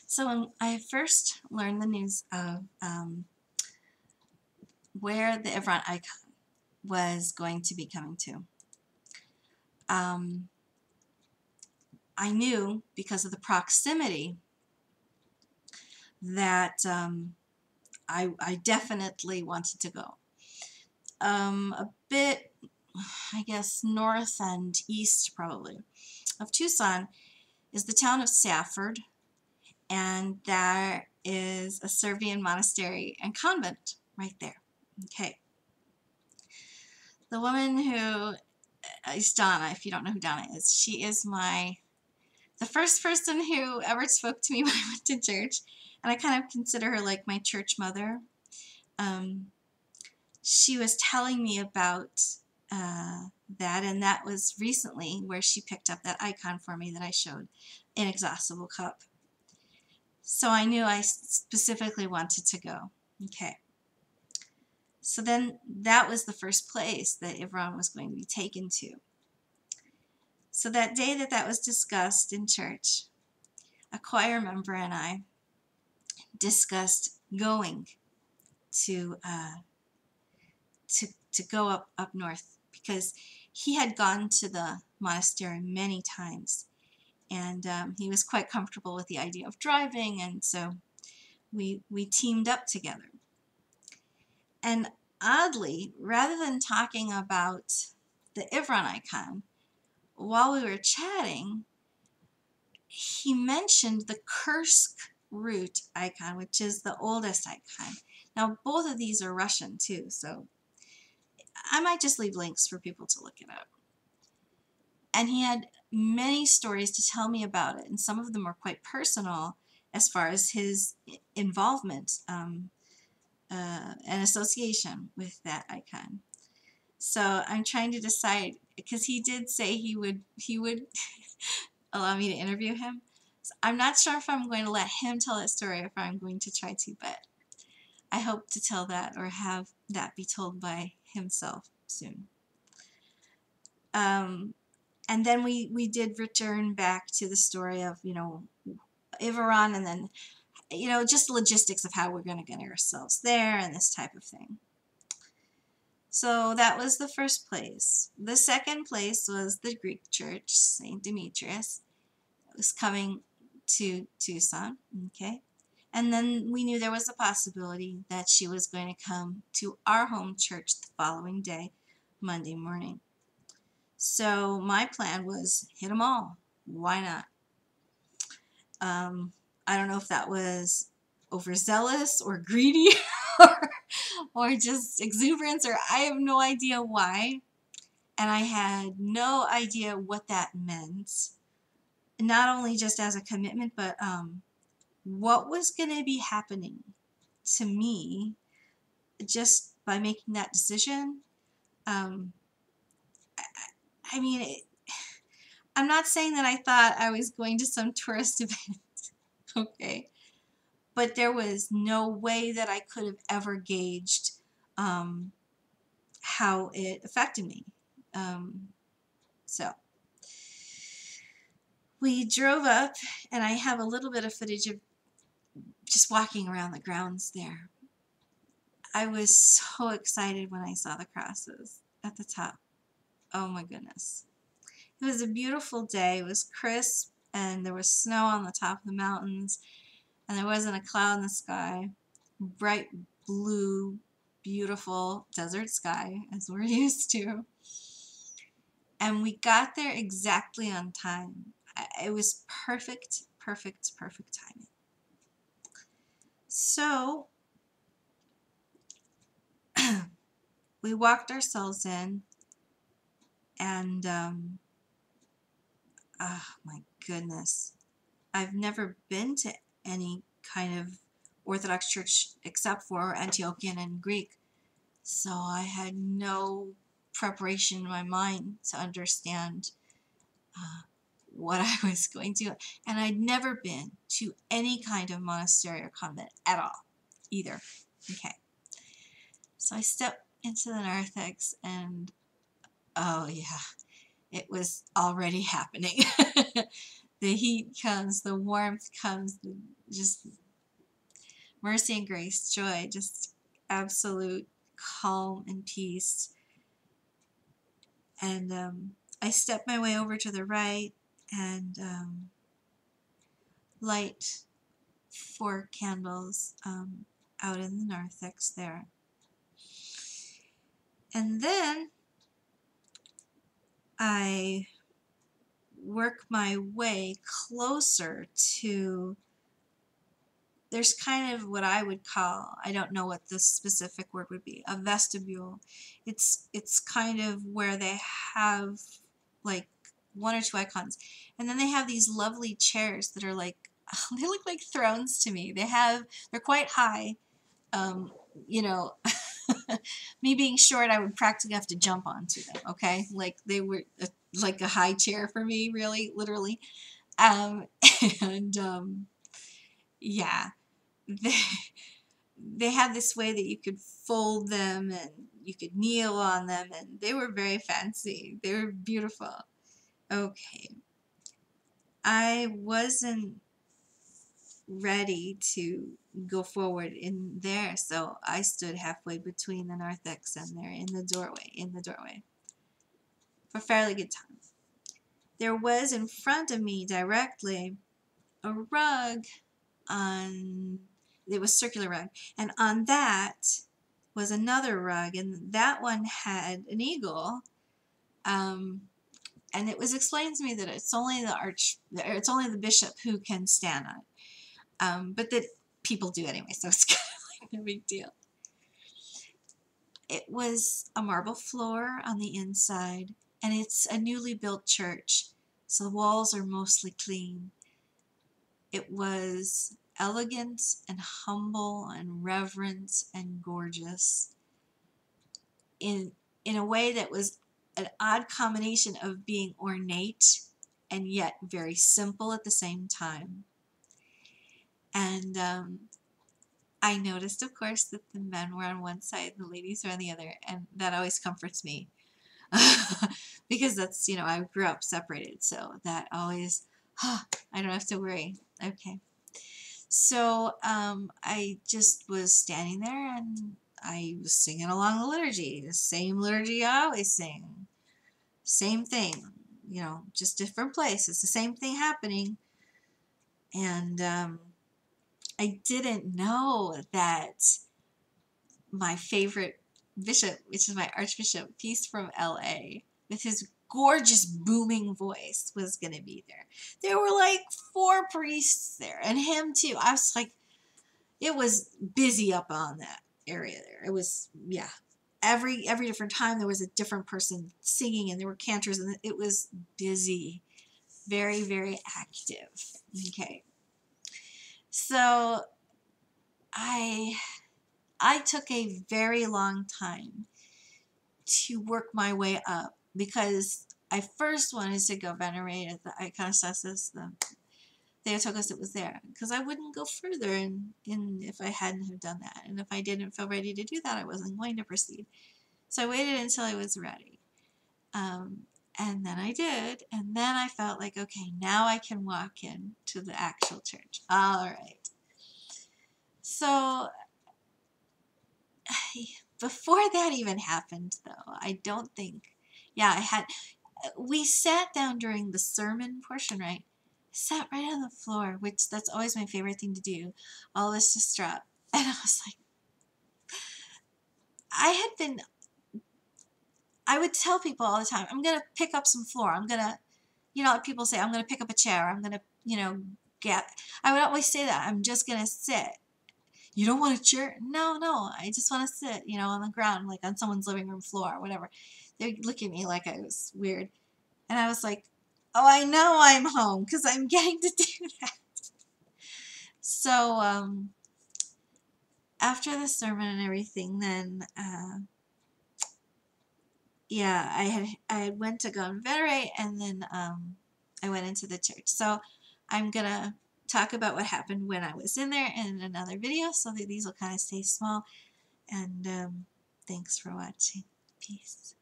So when I first learned the news of where the Iveron icon was going to be coming to, um, I knew because of the proximity that I definitely wanted to go. A bit, I guess, north and east probably of Tucson is the town of Safford, and there is a Serbian monastery and convent right there. Okay. The woman who is Donna, if you don't know who Donna is, she is the first person who ever spoke to me when I went to church, and I kind of consider her like my church mother. Um, she was telling me about that, and that was recently where she picked up that icon for me that I showed, Inexhaustible cup. So I knew I specifically wanted to go. Okay. So then that was the first place that Iveron was going to be taken to. So that day that was discussed in church, a choir member and I discussed going to to go up north, because he had gone to the monastery many times, and he was quite comfortable with the idea of driving, and so we teamed up together. And oddly, rather than talking about the Iveron icon, while we were chatting, he mentioned the Kursk root icon, which is the oldest icon. Now, both of these are Russian too, so I might just leave links for people to look it up. And he had many stories to tell me about it, and some of them were quite personal as far as his involvement and association with that icon. So I'm trying to decide, because he did say he would allow me to interview him. So I'm not sure if I'm going to let him tell that story or if I'm going to try to, but I hope to tell that or have that be told by himself soon. And then we did return back to the story of, Iveron, and then, just logistics of how we're going to get ourselves there and this type of thing. So that was the first place. The second place was the Greek church, St. Demetrius. It was coming to Tucson, okay? And then we knew there was a possibility that she was going to come to our home church the following day, Monday morning. So my plan was hit them all. Why not? I don't know if that was overzealous or greedy or just exuberance, or I have no idea why. And I had no idea what that meant. Not only just as a commitment, but what was going to be happening to me just by making that decision. I mean, I'm not saying that I thought I was going to some tourist event, okay? But there was no way that I could have ever gauged how it affected me. So we drove up, and I have a little bit of footage of just walking around the grounds there. I was so excited when I saw the crosses at the top. Oh my goodness. It was a beautiful day. It was crisp, and there was snow on the top of the mountains, and there wasn't a cloud in the sky. Bright blue, beautiful desert sky, as we're used to. And we got there exactly on time. It was perfect timing. So we walked ourselves in, and oh my goodness, I've never been to any kind of Orthodox church except for Antiochian and Greek, so I had no preparation in my mind to understand what I was going to, and I'd never been to any kind of monastery or convent at all, either. Okay, so I stepped into the narthex, and oh yeah, it was already happening. The heat comes, the warmth comes, the just mercy and grace, joy, just absolute calm and peace. And I step my way over to the right and light 4 candles out in the narthex there. And then I work my way closer to, there's kind of what I would call, I don't know what the specific word would be, a vestibule. It's kind of where they have like 1 or 2 icons. And then they have these lovely chairs that are like, they look like thrones to me. They're quite high. You know, me being short, I would practically have to jump onto them, okay? Like they were like a high chair for me, really, literally. And yeah, they had this way that you could fold them and you could kneel on them, and they were very fancy. They were beautiful. Okay. I wasn't ready to go forward in there, so I stood halfway between the narthex and there in the doorway for a fairly good time. There was in front of me directly a rug it was circular rug, and on that was another rug, and that one had an eagle, and it was explained to me that it's only the bishop who can stand on it, but that people do anyway, so it's kind of like no big deal. It was a marble floor on the inside, and it's a newly built church, so the walls are mostly clean. It was elegant and humble and reverent and gorgeous in a way that was an odd combination of being ornate and yet very simple at the same time. And I noticed, of course, that the men were on one side, the ladies were on the other, and that always comforts me because that's, you know, I grew up separated, so that always, I don't have to worry. Okay. So I just was standing there and I was singing along the liturgy, the same liturgy I always sing. Same thing, you know, just different place. It's the same thing happening. And I didn't know that my favorite bishop, which is my Archbishop, Peace from LA, with his gorgeous booming voice, was going to be there. There were like 4 priests there, and him too. I was like, it was busy up on that area there. It was, yeah. Every different time there was a different person singing, and there were cantors, and it was busy. Very, very active. Okay. So I took a very long time to work my way up because I first wanted to go venerate at the iconostasis, the Theotokos that was there, because I wouldn't go further in if I hadn't have done that. And if I didn't feel ready to do that, I wasn't going to proceed. So I waited until I was ready. And then I did. And then I felt like, okay, now I can walk into the actual church. All right. So before that even happened, though, I don't think, we sat down during the sermon portion, right? Sat right on the floor, which that's always my favorite thing to do. All of us just drop. And I was like, I would tell people all the time, I'm going to pick up some floor. I'm going to, people say, I'm going to pick up a chair. I'm going to, I would always say that. I'm just going to sit. You don't want a chair? No, I just want to sit, on the ground, like on someone's living room floor or whatever. They look at me like I was weird. And I was like, oh, I know I'm home because I'm getting to do that. So after the sermon and everything, then I had went to go and venerate, and then I went into the church. So I'm gonna talk about what happened when I was in there in another video, so that these will kind of stay small. And thanks for watching. Peace.